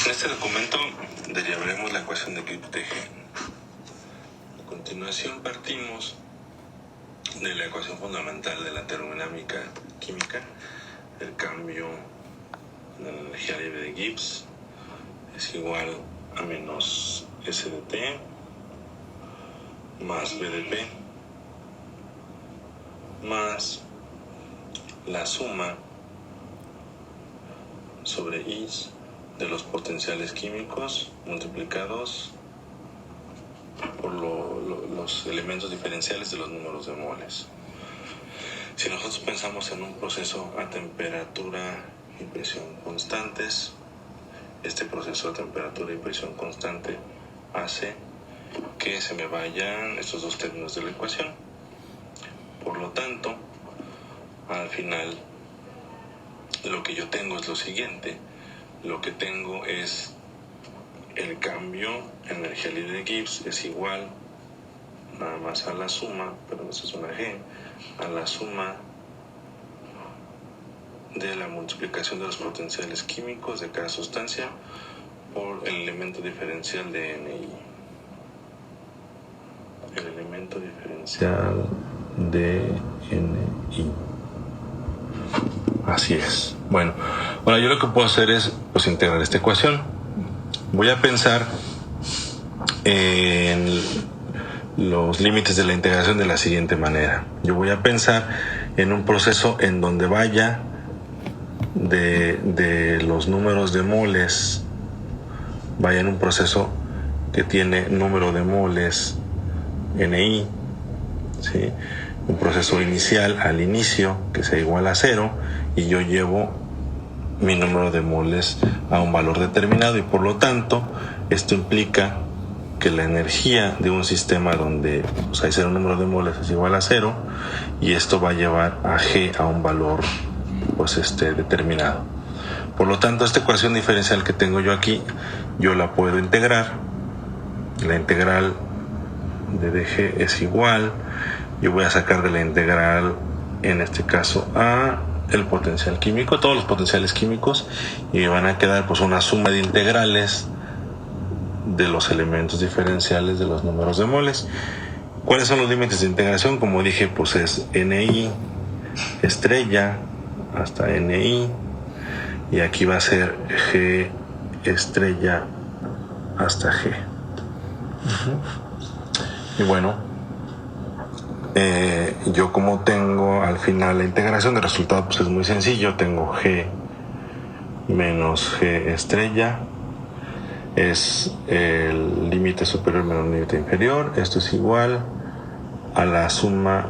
En este documento derivaremos la ecuación de Gibbs de G. A continuación partimos de la ecuación fundamental de la termodinámica química. El cambio de la energía libre de Gibbs es igual a menos S de T más B de P más la suma sobre I de los potenciales químicos multiplicados por los elementos diferenciales de los números de moles. Si nosotros pensamos en un proceso a temperatura y presión constantes, este proceso a temperatura y presión constante hace que se me vayan estos dos términos de la ecuación. Por lo tanto, al final lo que yo tengo es lo siguiente. Lo que tengo es el cambio en energía libre de Gibbs es igual nada más a la suma, pero eso es una G, a la suma de la multiplicación de los potenciales químicos de cada sustancia por el elemento diferencial de NI. El elemento diferencial de NI. Así es. Bueno, ahora yo lo que puedo hacer es integrar esta ecuación. Voy a pensar en los límites de la integración de la siguiente manera. Yo voy a pensar en un proceso en donde vaya de los números de moles, vaya en un proceso que tiene número de moles NI, ¿sí? Un proceso inicial al inicio que sea igual a 0 y yo llevo mi número de moles a un valor determinado y por lo tanto esto implica que la energía de un sistema donde hay 0 número de moles es igual a 0 y esto va a llevar a G a un valor determinado. Por lo tanto, esta ecuación diferencial que tengo yo aquí yo la puedo integrar. La integral de dg es igual, yo voy a sacar de la integral en este caso a el potencial químico, todos los potenciales químicos, y me van a quedar una suma de integrales de los elementos diferenciales de los números de moles. ¿Cuáles son los límites de integración? Como dije, es NI estrella hasta NI y aquí va a ser G estrella hasta G. Y bueno, yo como tengo al final la integración de resultado es muy sencillo. Tengo G menos G estrella es el límite superior menos el límite inferior. Esto es igual a la suma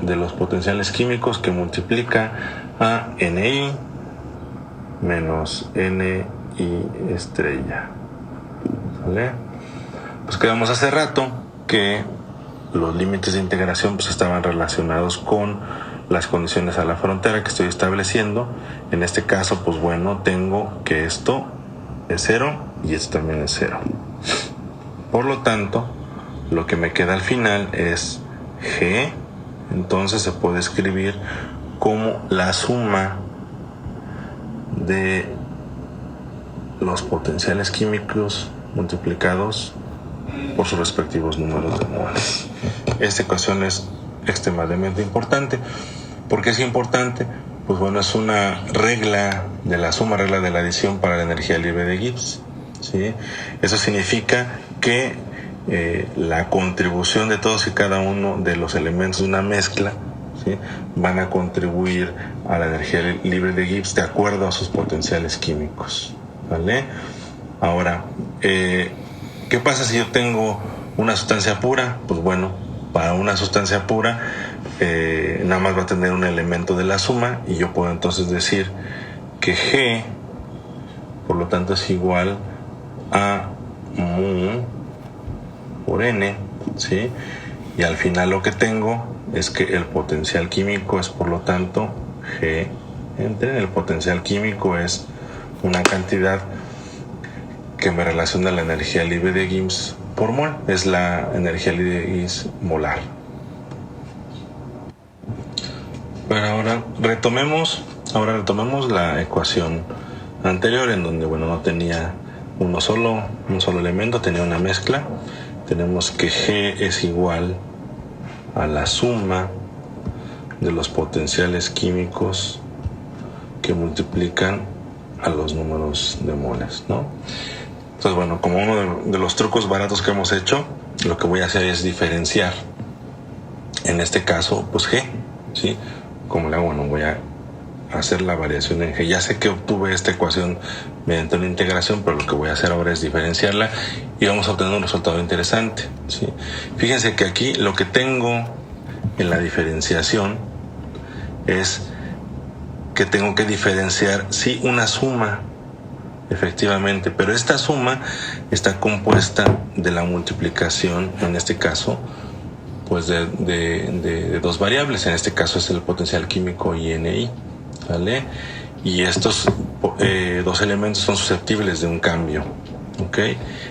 de los potenciales químicos que multiplica a NI menos NI estrella. ¿Vale? Pues quedamos hace rato que los límites de integración estaban relacionados con las condiciones a la frontera que estoy estableciendo. En este caso, tengo que esto es 0 y esto también es 0. Por lo tanto, lo que me queda al final es G. Entonces se puede escribir como la suma de los potenciales químicos multiplicados por sus respectivos números de moles. Esta ecuación es extremadamente importante. ¿Por qué es importante? Es una regla de la suma, regla de la adición para la energía libre de Gibbs, ¿sí? Eso significa que la contribución de todos y cada uno de los elementos de una mezcla, ¿sí?, van a contribuir a la energía libre de Gibbs de acuerdo a sus potenciales químicos. ¿Vale? Ahora, ¿qué pasa si yo tengo una sustancia pura? Para una sustancia pura nada más va a tener un elemento de la suma y yo puedo entonces decir que G por lo tanto es igual a mu por N, ¿sí? Y al final lo que tengo es que el potencial químico es por lo tanto G entre el potencial químico es una cantidad que me relaciona la energía libre de Gibbs por mol, es la energía libre de Gibbs molar. Pero ahora retomemos Ahora retomemos la ecuación anterior, en donde, bueno, no tenía un solo elemento, tenía una mezcla. Tenemos que G es igual a la suma de los potenciales químicos que multiplican a los números de moles, ¿no? Entonces, bueno, como uno de los trucos baratos que hemos hecho, lo que voy a hacer es diferenciar. En este caso, pues G, ¿sí? ¿Cómo le hago? Bueno, voy a hacer la variación en G. Ya sé que obtuve esta ecuación mediante una integración, pero lo que voy a hacer ahora es diferenciarla y vamos a obtener un resultado interesante, ¿sí? Fíjense que aquí lo que tengo en la diferenciación es que tengo que diferenciar, sí, una suma, efectivamente, pero esta suma está compuesta de la multiplicación, en este caso, pues de dos variables. En este caso es el potencial químico INI, ¿vale? Y estos dos elementos son susceptibles de un cambio, ¿ok?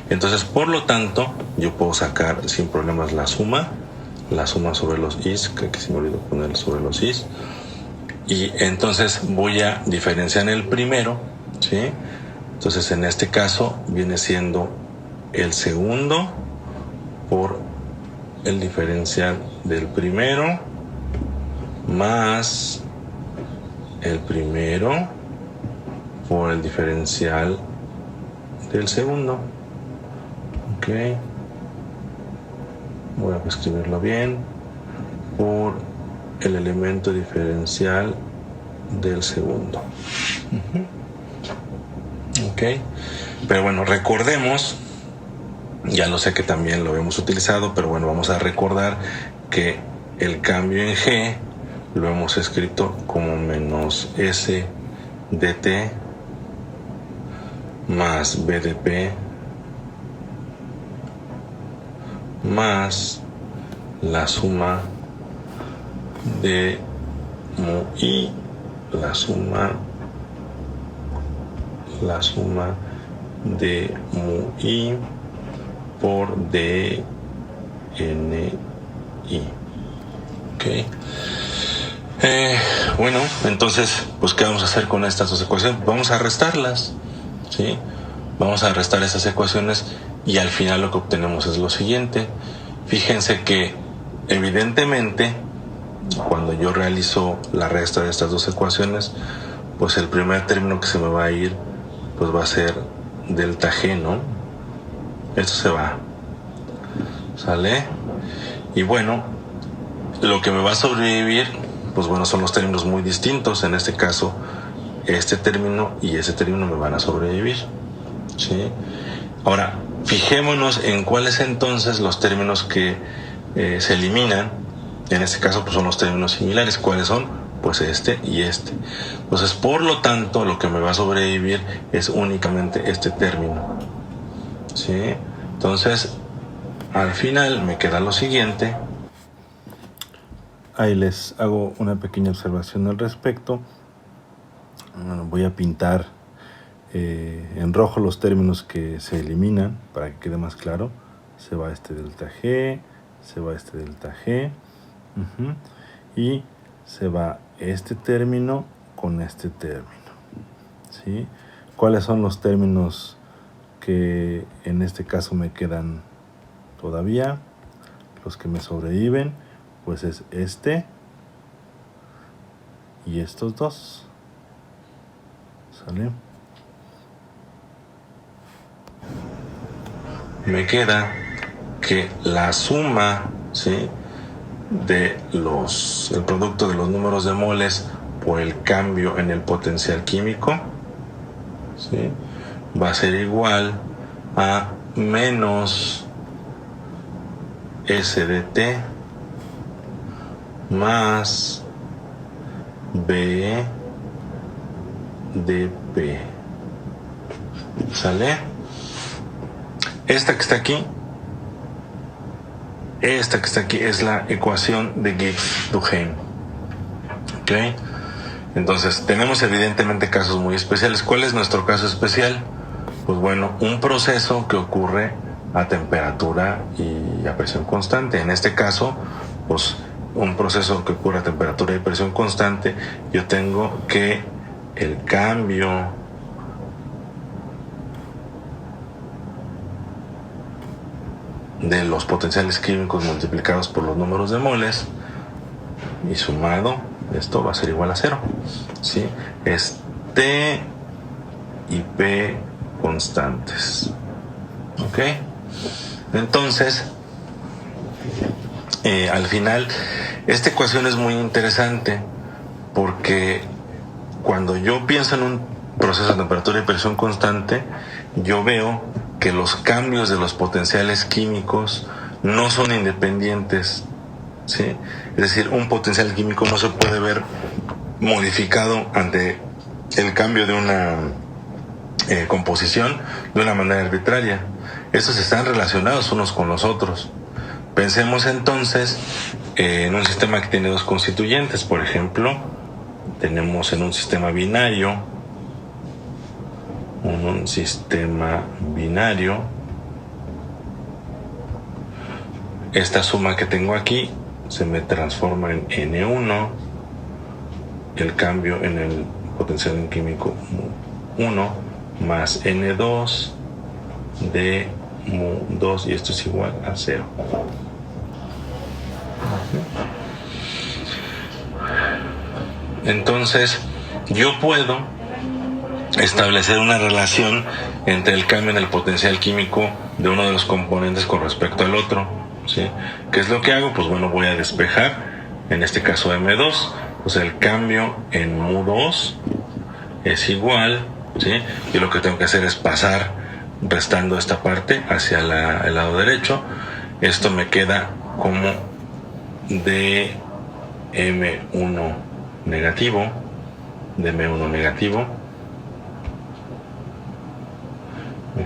Entonces, por lo tanto, yo puedo sacar sin problemas la suma sobre los Is, que aquí se me olvidó poner sobre los Is, y entonces voy a diferenciar el primero, ¿sí? Entonces, en este caso viene siendo el segundo por el diferencial del primero más el primero por el diferencial del segundo. Ok, voy a escribirlo bien, por el elemento diferencial del segundo. Ok, pero bueno, recordemos, ya lo sé que también lo hemos utilizado, pero bueno, vamos a recordar que el cambio en G lo hemos escrito como menos S dt más B de P más la suma de mu I, la suma de mu I por d n I. Ok. Bueno, entonces, pues, ¿qué vamos a hacer con estas dos ecuaciones? Vamos a restarlas, ¿sí? Vamos a restar estas ecuaciones y al final lo que obtenemos es lo siguiente. Fíjense que, evidentemente, cuando yo realizo la resta de estas dos ecuaciones, pues el primer término que se me va a ir, pues va a ser delta G, ¿no? Esto se va, ¿sale? Y bueno, lo que me va a sobrevivir, pues bueno, son los términos muy distintos. En este caso, este término y ese término me van a sobrevivir, ¿sí? Ahora, fijémonos en cuáles entonces los términos que se eliminan. En este caso, pues son los términos similares. ¿Cuáles son? Pues este y este. Entonces, por lo tanto, lo que me va a sobrevivir es únicamente este término, ¿sí? Entonces, al final me queda lo siguiente. Ahí les hago una pequeña observación al respecto. Bueno, voy a pintar en rojo los términos que se eliminan para que quede más claro. Se va este delta G, se va este delta G, y se va este término con este término, ¿sí? ¿Cuáles son los términos que en este caso me quedan todavía? Los que me sobreviven, pues es este y estos dos, ¿sale? Me queda que la suma, ¿sí?, de el producto de los números de moles por el cambio en el potencial químico, ¿sí?, va a ser igual a menos S de T más B de P. ¿Sale? Esta que está aquí es la ecuación de Gibbs-Duhem. ¿Ok? Entonces, tenemos evidentemente casos muy especiales. ¿Cuál es nuestro caso especial? Pues bueno, un proceso que ocurre a temperatura y a presión constante. En este caso, pues un proceso que ocurre a temperatura y presión constante, yo tengo que el cambio de los potenciales químicos multiplicados por los números de moles y sumado, esto va a ser igual a 0, ¿sí? Es T y P constantes. ¿Ok? Entonces, al final, esta ecuación es muy interesante porque cuando yo pienso en un proceso de temperatura y presión constante, yo veo que los cambios de los potenciales químicos no son independientes, ¿sí? Es decir, un potencial químico no se puede ver modificado ante el cambio de una composición de una manera arbitraria. Estos están relacionados unos con los otros. Pensemos entonces en un sistema que tiene dos constituyentes. Por ejemplo, tenemos en un sistema binario, esta suma que tengo aquí se me transforma en N1, el cambio en el potencial químico 1 más N2 de mu 2, y esto es igual a 0. Entonces, yo puedo establecer una relación entre el cambio en el potencial químico de uno de los componentes con respecto al otro, ¿sí? ¿Qué es lo que hago? Pues bueno, voy a despejar, en este caso M2, o sea, el cambio en mu2 es igual, ¿sí? Y lo que tengo que hacer es pasar restando esta parte hacia el lado derecho. Esto me queda como de M1 negativo, me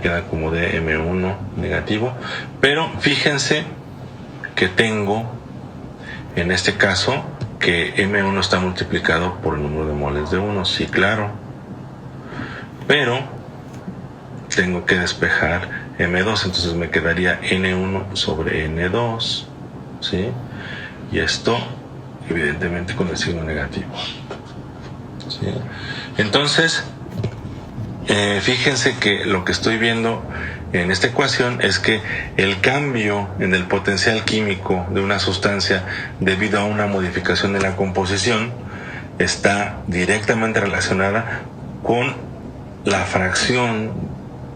queda como de M1 negativo, pero fíjense que tengo en este caso que M1 está multiplicado por el número de moles de 1, sí, claro, pero tengo que despejar M2, entonces me quedaría N1 sobre N2, ¿sí? Y esto evidentemente con el signo negativo, ¿sí? Entonces, fíjense que lo que estoy viendo en esta ecuación es que el cambio en el potencial químico de una sustancia debido a una modificación de la composición está directamente relacionada con la fracción,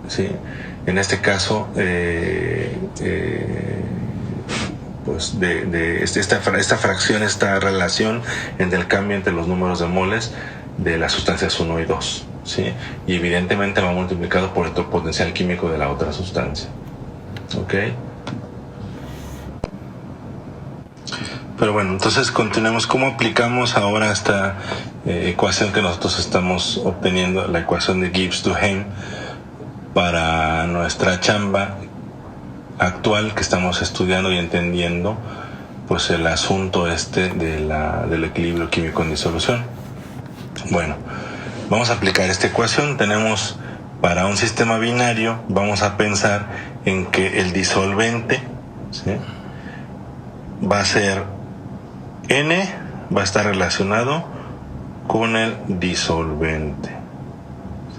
¿sí? En este caso, pues esta fracción, esta relación entre el cambio entre los números de moles de las sustancias 1 y 2, ¿sí? Y evidentemente va multiplicado por el potencial químico de la otra sustancia. ¿Ok? Pero bueno, entonces continuemos. ¿Cómo aplicamos ahora esta ecuación que nosotros estamos obteniendo, la ecuación de Gibbs-Duhem, para nuestra chamba actual que estamos estudiando y entendiendo, pues el asunto del equilibrio químico en disolución? Bueno, vamos a aplicar esta ecuación. Tenemos para un sistema binario, vamos a pensar en que el disolvente, ¿sí?, va a ser N, va a estar relacionado con el disolvente,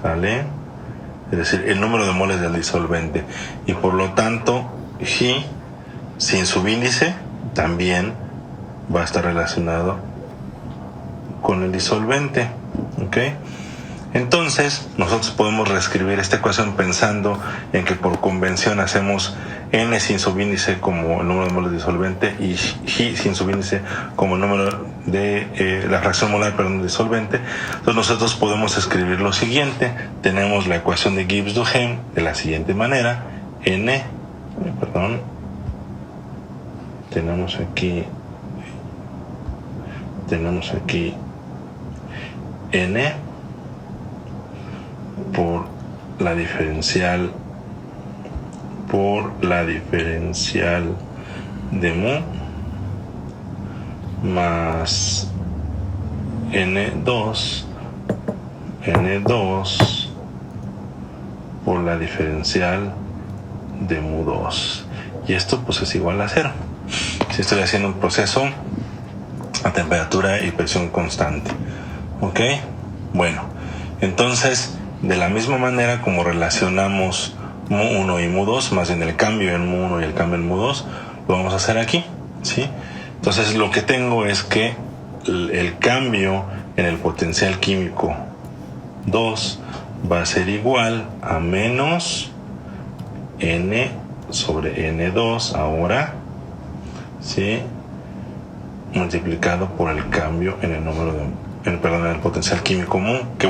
¿sale? Es decir, el número de moles del disolvente, y por lo tanto G sin subíndice también va a estar relacionado con el disolvente. ¿Ok? Entonces nosotros podemos reescribir esta ecuación pensando en que por convención hacemos N sin subíndice como el número de moles del disolvente y G sin subíndice como el número de la fracción molar, del disolvente. Entonces nosotros podemos escribir lo siguiente. Tenemos la ecuación de Gibbs-Duhem de la siguiente manera: tenemos aquí N por la diferencial de mu más N2 por la diferencial de mu 2, y esto pues es igual a 0 si estoy haciendo un proceso a temperatura y presión constante. ¿Ok? Bueno, Entonces, de la misma manera como relacionamos mu1 y mu2, más bien el cambio en mu1 y el cambio en mu2, lo vamos a hacer aquí, ¿sí? Entonces, lo que tengo es que el cambio en el potencial químico 2 va a ser igual a menos N sobre N2 ahora, ¿sí? Multiplicado por el cambio en el número de, en el potencial químico mu, que